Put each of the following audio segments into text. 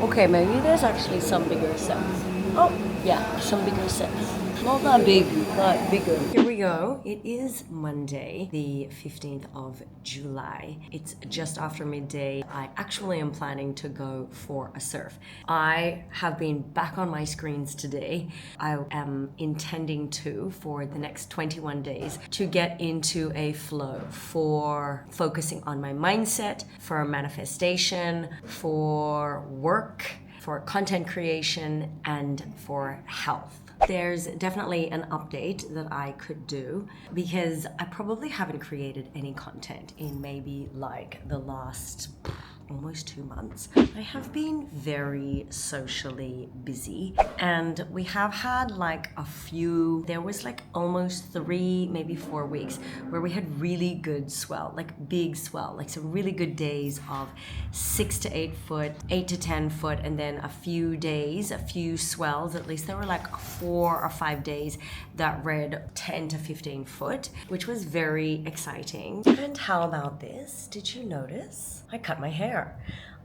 Okay, maybe there's actually some bigger sets. Oh, yeah, some bigger sets. Not that big, but bigger. Here we go. It is Monday, the 15th of July. It's just after midday. I actually am planning to go for a surf. I have been back on my screens today. I am intending to, for the next 21 days, to get into a flow for focusing on my mindset, for manifestation, for work, for content creation, and for health. There's definitely an update that I could do because I probably haven't created any content in maybe like the last almost 2 months. I have been very socially busy and we have had like there was like almost 3, maybe 4 weeks where we had really good swell, like big swell, like some really good days of 6 to 8 foot, 8 to 10 foot, and then a few days, a few swells, at least there were like 4 or 5 days that read 10 to 15 foot, which was very exciting. And how about this? Did you notice? I cut my hair.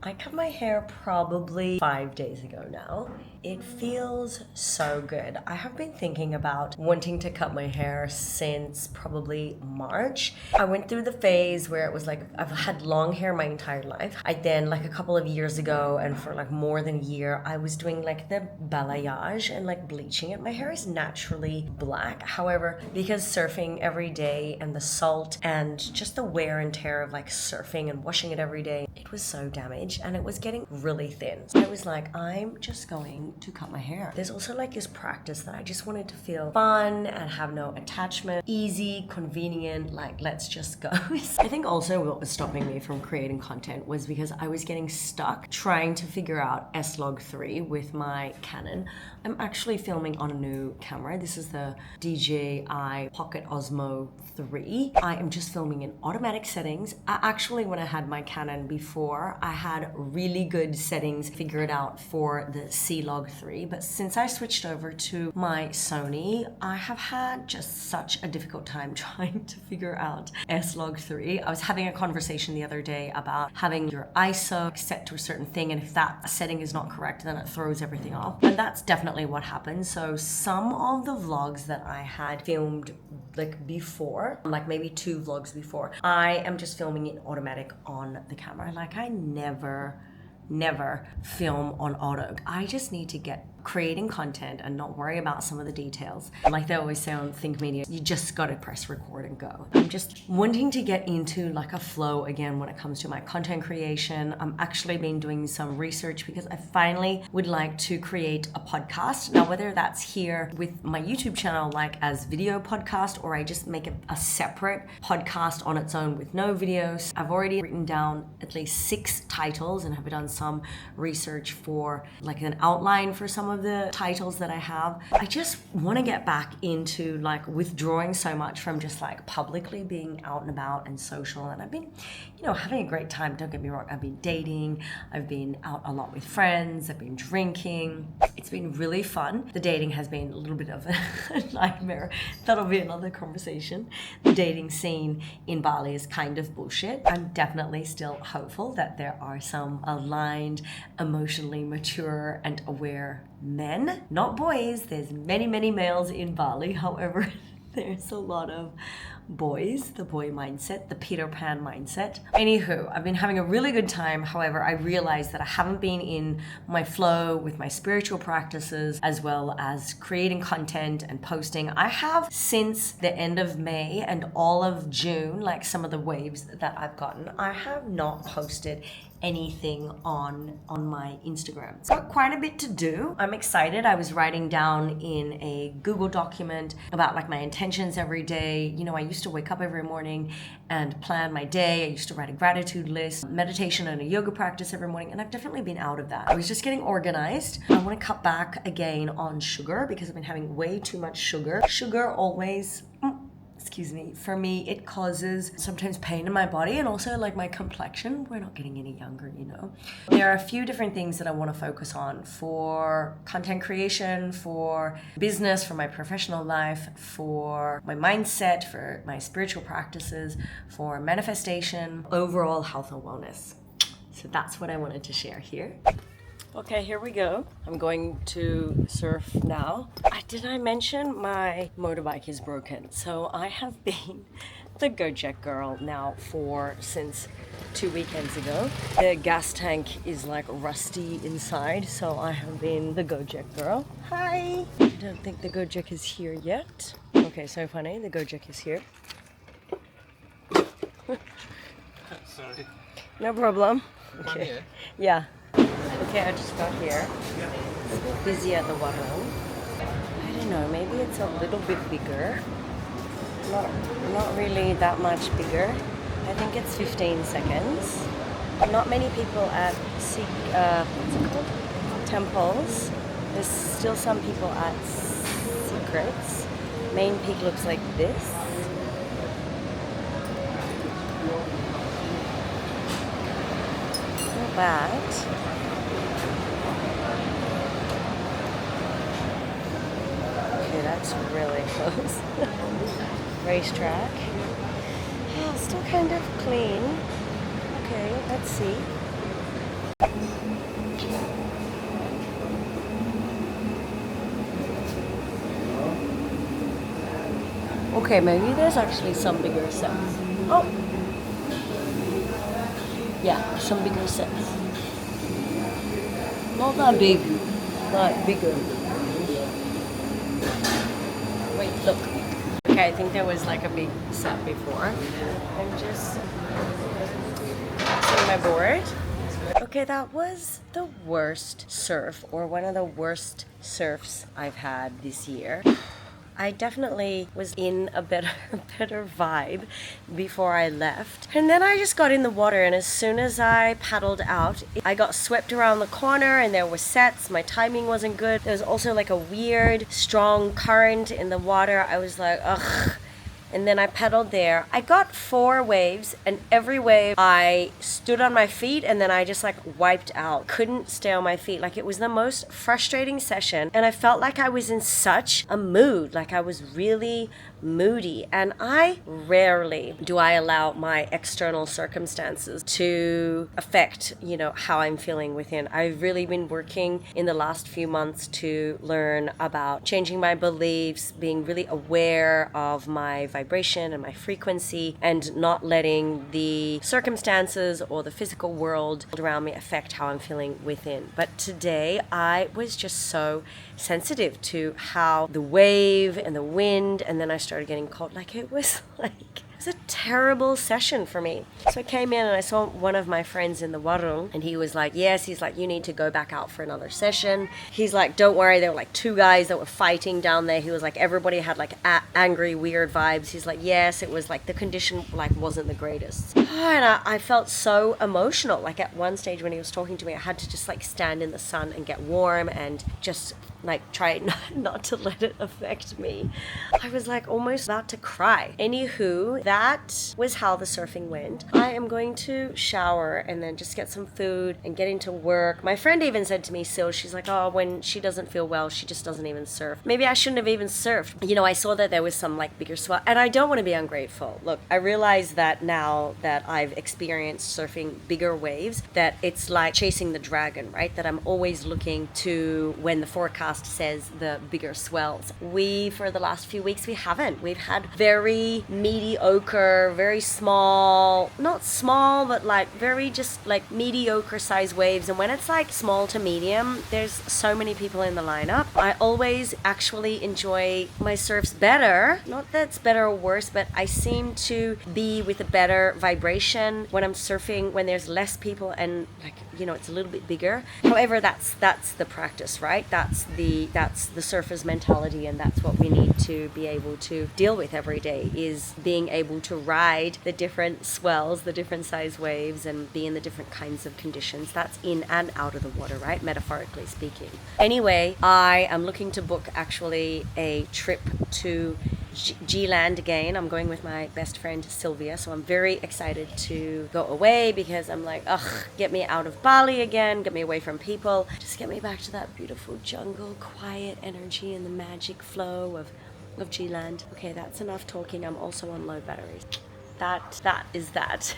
I cut my hair probably 5 days ago now. It feels so good. I have been thinking about wanting to cut my hair since probably March. I went through the phase where it was like I've had long hair my entire life. I then like a couple of years ago and for like more than a year, I was doing like the balayage and like bleaching it. My hair is naturally black. However, because surfing every day and the salt and just the wear and tear of like surfing and washing it every day, it was so damaged and it was getting really thin. So I was like, I'm just going to cut my hair. There's also like this practice that I just wanted to feel fun and have no attachment, easy, convenient, like let's just go. I think also what was stopping me from creating content was because I was getting stuck trying to figure out S-Log3 with my Canon. I'm actually filming on a new camera. This is the DJI Pocket Osmo 3. I am just filming in automatic settings. Actually, when I had my Canon before, I had really good settings figured out for the C-Log3, but since I switched over to my Sony, I have had just such a difficult time trying to figure out S-Log3. I was having a conversation the other day about having your ISO set to a certain thing, and if that setting is not correct, then it throws everything off. And that's definitely what happened. So some of the vlogs that I had filmed like before, like maybe 2 vlogs before, I am just filming it automatic on the camera. Like I never film on auto. I just need to get creating content and not worry about some of the details. Like they always say on Think Media, you just gotta press record and go. I'm just wanting to get into like a flow again when it comes to my content creation. I'm actually been doing some research because I finally would like to create a podcast. Now, whether that's here with my YouTube channel, like as video podcast, or I just make a separate podcast on its own with no videos. I've already written down at least 6 titles and have done some research for like an outline for some of the titles that I have. I just want to get back into like withdrawing so much from just like publicly being out and about and social. And I've been, having a great time. Don't get me wrong. I've been dating. I've been out a lot with friends. I've been drinking. It's been really fun. The dating has been a little bit of a nightmare. That'll be another conversation. The dating scene in Bali is kind of bullshit. I'm definitely still hopeful that there are some aligned, emotionally mature and aware men, not boys. There's many males in Bali. However, there's a lot of boys, the boy mindset, the Peter Pan mindset. Anywho, I've been having a really good time. However, I realized that I haven't been in my flow with my spiritual practices as well as creating content and posting. I have since the end of May and all of June, like some of the waves that I've gotten, I have not posted anything on my Instagram. So quite a bit to do. I'm excited. I was writing down in a Google document about like my intentions every day. I used to wake up every morning and plan my day. I used to write a gratitude list, meditation and a yoga practice every morning, and I've definitely been out of that. I was just getting organized. I want to cut back again on sugar because I've been having way too much sugar. Sugar always for me, it causes sometimes pain in my body and also like my complexion. We're not getting any younger, There are a few different things that I want to focus on for content creation, for business, for my professional life, for my mindset, for my spiritual practices, for manifestation, overall health and wellness. So that's what I wanted to share here. Okay, here we go. I'm going to surf now. Did I mention my motorbike is broken? So I have been the Gojek girl now since 2 weekends ago. The gas tank is like rusty inside, so I have been the Gojek girl. Hi! I don't think the Gojek is here yet. Okay, so funny, the Gojek is here. Sorry. No problem. I'm Okay. here. Yeah. Okay, I just got here. It's a bit busy at the water. I don't know, maybe it's a little bit bigger. Not really that much bigger. I think it's 15 seconds. Not many people at what's it called? Temples. There's still some people at secrets. Main peak looks like this. Not bad. Okay, that's really close. Racetrack. Yeah, still kind of clean. Okay, let's see. Okay, maybe there's actually some bigger sets. Oh! Yeah, some bigger sets. Not that big, but bigger. Wait, look. Okay, I think there was like a big set before. I'm just using my board. Okay, that was the worst surf, or one of the worst surfs I've had this year. I definitely was in a better vibe before I left. And then I just got in the water, and as soon as I paddled out, I got swept around the corner and there were sets. My timing wasn't good. There was also like a weird, strong current in the water. I was like, ugh. And then I paddled there. I got 4 waves, and every wave I stood on my feet and then I just like wiped out. Couldn't stay on my feet. Like, it was the most frustrating session, and I felt like I was in such a mood. Like, I was really moody, and I rarely do I allow my external circumstances to affect, how I'm feeling within. I've really been working in the last few months to learn about changing my beliefs, being really aware of my vibration and my frequency, and not letting the circumstances or the physical world around me affect how I'm feeling within. But today I was just so sensitive to how the wave and the wind, and then I started getting cold. Like, it was a terrible session for me. So I came in and I saw one of my friends in the warung, and he was like, yes, he's like, you need to go back out for another session. He's like, don't worry, there were like 2 guys that were fighting down there. He was like, everybody had like angry, weird vibes. He's like, yes, it was like the condition like wasn't the greatest. And I felt so emotional. Like, at one stage when he was talking to me, I had to just like stand in the sun and get warm and just like try not to let it affect me. I was like almost about to cry. Anywho, that was how the surfing went. I am going to shower and then just get some food and get into work. My friend even said to me, Sil, she's like, oh, when she doesn't feel well, she just doesn't even surf. Maybe I shouldn't have even surfed. I saw that there was some like bigger swell, and I don't want to be ungrateful. Look, I realize that now that I've experienced surfing bigger waves, that it's like chasing the dragon, right? That I'm always looking to when the forecast says the bigger swells. For the last few weeks, we haven't. We've had very mediocre, very small, not small, but like very just like mediocre size waves. And when it's like small to medium, there's so many people in the lineup. I always actually enjoy my surfs better. Not that it's better or worse, but I seem to be with a better vibration when I'm surfing, when there's less people and like, it's a little bit bigger. However, that's the practice, right? That's the surfer's mentality, and that's what we need to be able to deal with every day, is being able to ride the different swells, the different size waves, and be in the different kinds of conditions. That's in and out of the water, right? Metaphorically speaking. Anyway, I am looking to book actually a trip to G-Land again. I'm going with my best friend Sylvia, so I'm very excited to go away, because I'm like, get me out of Bali again, get me away from people, just get me back to that beautiful jungle, quiet energy, and the magic flow of G-Land. Okay, that's enough talking. I'm also on low batteries. That is that.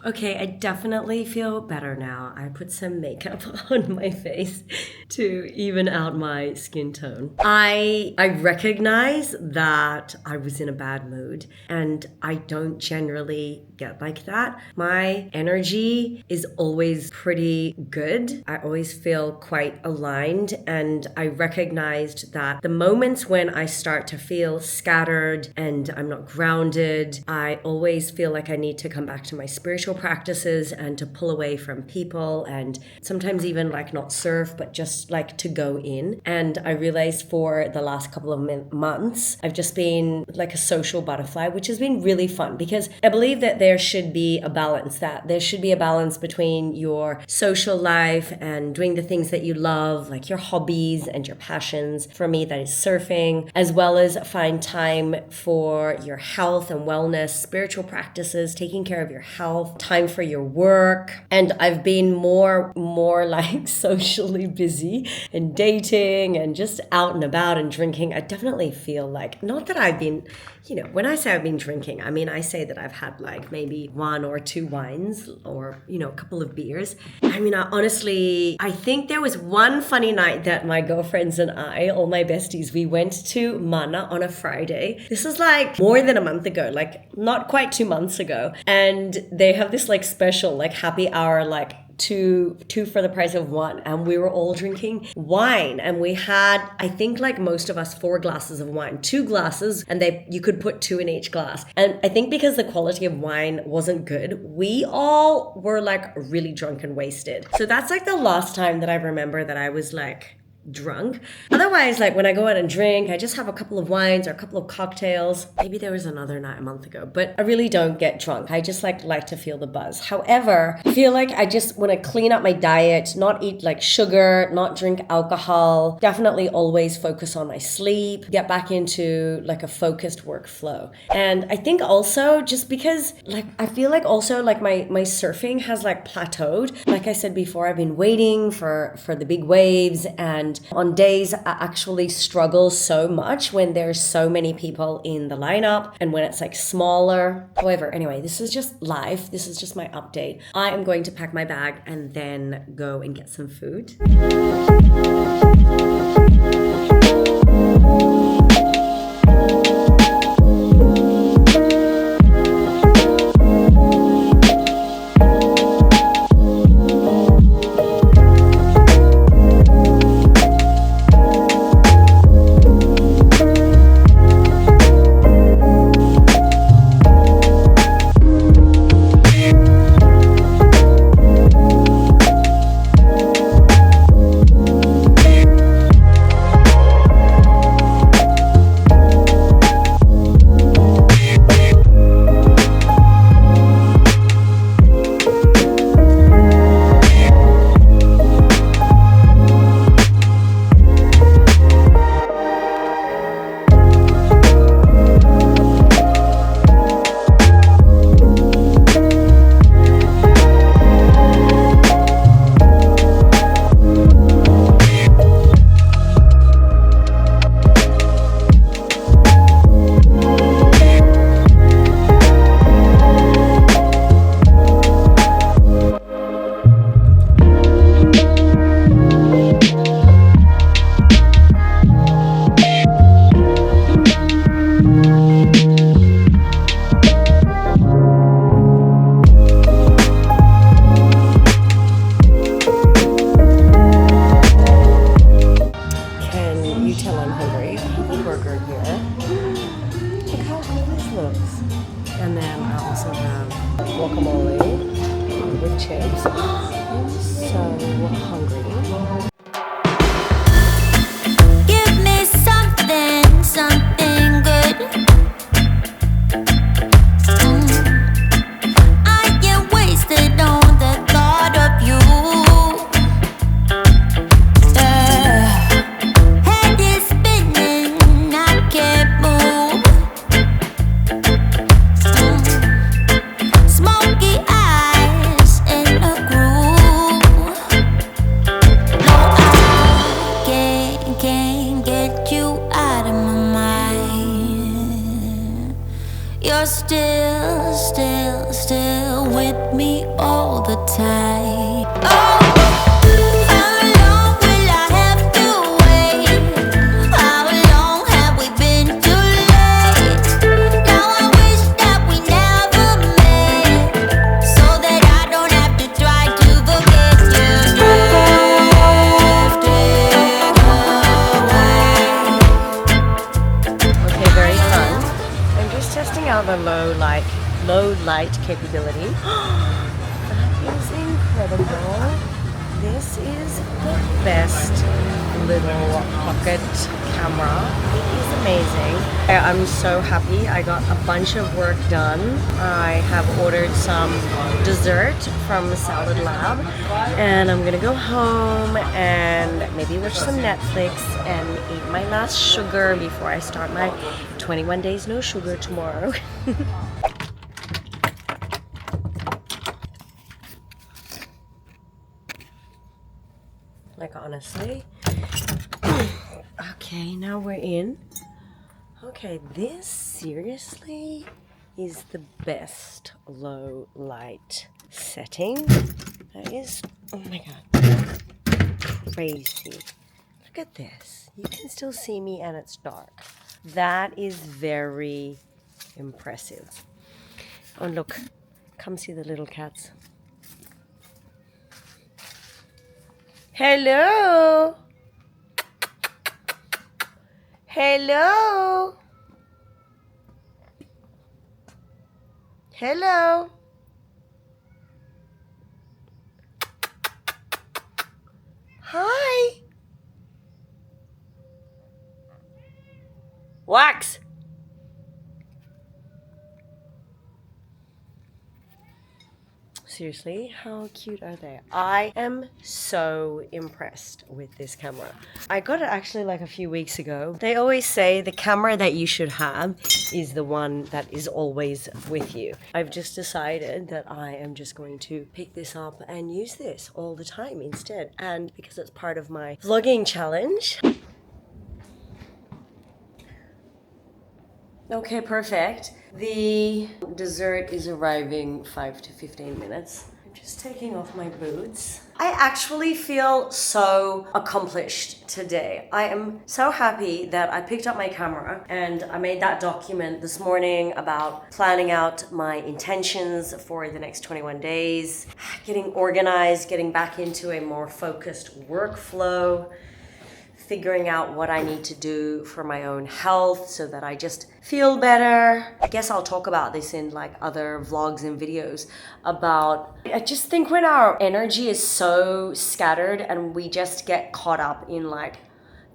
Okay, I definitely feel better now. I put some makeup on my face to even out my skin tone. I recognize that I was in a bad mood, and I don't generally get like that. My energy is always pretty good. I always feel quite aligned, and I recognized that the moments when I start to feel scattered and I'm not grounded, I always feel like I need to come back to my spiritual practices and to pull away from people, and sometimes even like not serve, but just like to go in. And I realized for the last couple of months, I've just been like a social butterfly, which has been really fun because I believe that there should be a balance, that there should be a balance between your social life and doing the things that you love, like your hobbies and your passions. For me, that is surfing, as well as find time for your health and wellness, spiritual practices, taking care of your health, time for your work. And I've been more like socially busy and dating and just out and about and drinking. I definitely feel like, not that I've been, when I say I've been drinking, I mean, I say that I've had like maybe 1 or 2 wines or, a couple of beers. I mean, I think there was one funny night that my girlfriends and I, all my besties, we went to Mana on a Friday. This was like more than a month ago, like not quite 2 months ago. And they have this like special, like happy hour, like two for the price of one, and we were all drinking wine, and we had, I think, like most of us, 4 glasses of wine, 2 glasses, and you could put 2 in each glass. And I think because the quality of wine wasn't good, we all were like really drunk and wasted. So that's like the last time that I remember that I was like drunk. Otherwise, like when I go out and drink, I just have a couple of wines or a couple of cocktails. Maybe there was another night a month ago, but I really don't get drunk. I just like to feel the buzz. However, I feel like I just want to clean up my diet, not eat like sugar, not drink alcohol, definitely always focus on my sleep, get back into like a focused workflow. And I think also just because like I feel like also like my surfing has like plateaued. Like I said before, I've been waiting for the big waves, and on days I actually struggle so much when there's so many people in the lineup and when it's like smaller. However, anyway, this is just life. This is just my update. I am going to pack my bag and then go and get some food. And then I also have guacamole with chips. I'm so hungry. Give me something good. I get wasted on the thought of you. Head is spinning, I can't move. Smoky eyes in a groove. No tight. Oh, how long will I have to wait? How long have we been too late? Now I wish that we never met, so that I don't have to try to forget you. Drifting away. Okay, very fun. I'm just testing out the low light capability. That is incredible. This is the best little pocket camera. It is amazing. I'm so happy. I got a bunch of work done. I have ordered some dessert from Salad Lab, and I'm gonna go home and maybe watch some Netflix and eat my last sugar before I start my 21 days no sugar tomorrow. Like, honestly. Okay, now we're in. Okay, this seriously is the best low light setting. That is, oh my god, crazy. Look at this. You can still see me and it's dark. That is very impressive. Oh look, come see the little cats. Hello. Hello. Hello. Hi. Wax. Seriously, how cute are they? I am so impressed with this camera. I got it actually like a few weeks ago. They always say the camera that you should have is the one that is always with you. I've just decided that I am just going to pick this up and use this all the time instead. And because it's part of my vlogging challenge. Okay, perfect. The dessert is arriving 5 to 15 minutes. I'm just taking off my boots. I actually feel so accomplished today. I am so happy that I picked up my camera and I made that document this morning about planning out my intentions for the next 21 days, getting organized, getting back into a more focused workflow, figuring out what I need to do for my own health so that I just feel better. I guess I'll talk about this in like other vlogs and videos about, I just think when our energy is so scattered and we just get caught up in like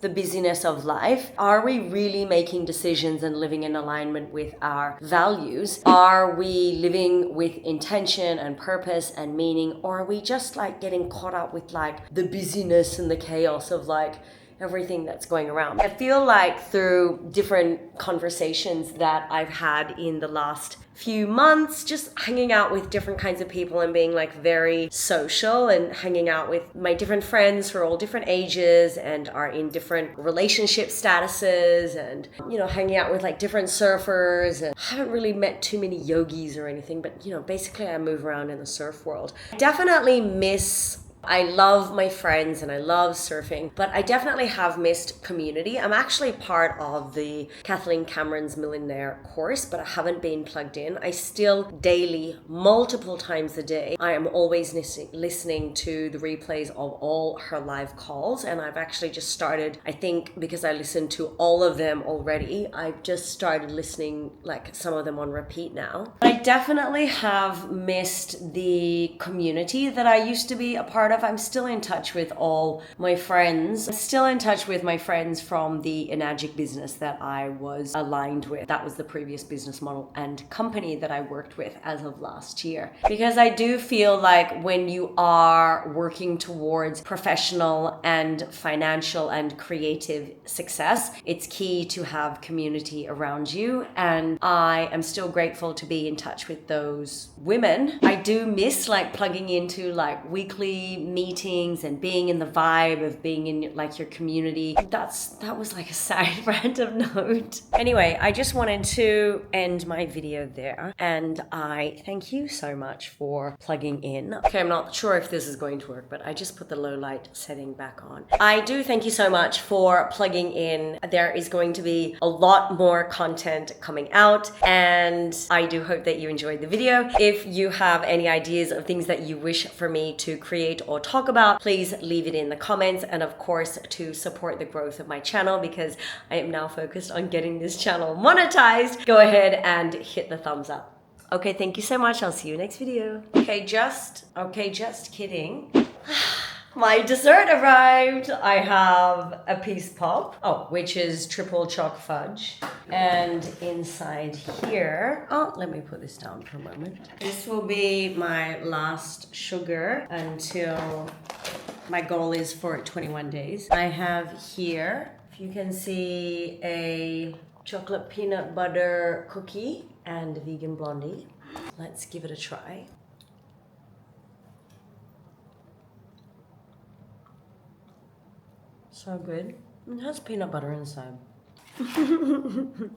the busyness of life, are we really making decisions and living in alignment with our values? Are we living with intention and purpose and meaning? Or are we just like getting caught up with like the busyness and the chaos of like everything that's going around? I feel like through different conversations that I've had in the last few months, just hanging out with different kinds of people and being like very social and hanging out with my different friends who are all different ages and are in different relationship statuses, and you know, hanging out with like different surfers, and I haven't really met too many yogis or anything, but you know, basically I move around in the surf world. I definitely miss, I love my friends and I love surfing, but I definitely have missed community. I'm actually part of the Kathleen Cameron's Millionaire course, but I haven't been plugged in. I still daily, multiple times a day, I am always listening to the replays of all her live calls. And I've actually just started, I think because I listened to all of them already, I've just started listening like some of them on repeat now. I definitely have missed the community that I used to be a part of. I'm still in touch with all my friends. I'm still in touch with my friends from the Enagic business that I was aligned with. That was the previous business model and company that I worked with as of last year. Because I do feel like when you are working towards professional and financial and creative success, it's key to have community around you. And I am still grateful to be in touch with those women. I do miss like plugging into like weekly family meetings and being in the vibe of being in like your community. That was like a side random note. Anyway, I just wanted to end my video there, and I thank you so much for plugging in. Okay, I'm not sure if this is going to work, but I just put the low light setting back on. I do thank you so much for plugging in. There is going to be a lot more content coming out, and I do hope that you enjoyed the video. If you have any ideas of things that you wish for me to create or talk about, please leave it in the comments. And of course, to support the growth of my channel, because I am now focused on getting this channel monetized, go ahead and hit the thumbs up. Okay, thank you so much. I'll see you next video. Okay, just kidding. My dessert arrived. I have a peace pop, which is triple choc fudge. And inside here, let me put this down for a moment. This will be my last sugar until my goal is for 21 days. I have here, if you can see, a chocolate peanut butter cookie and vegan blondie. Let's give it a try. So good. It has peanut butter inside.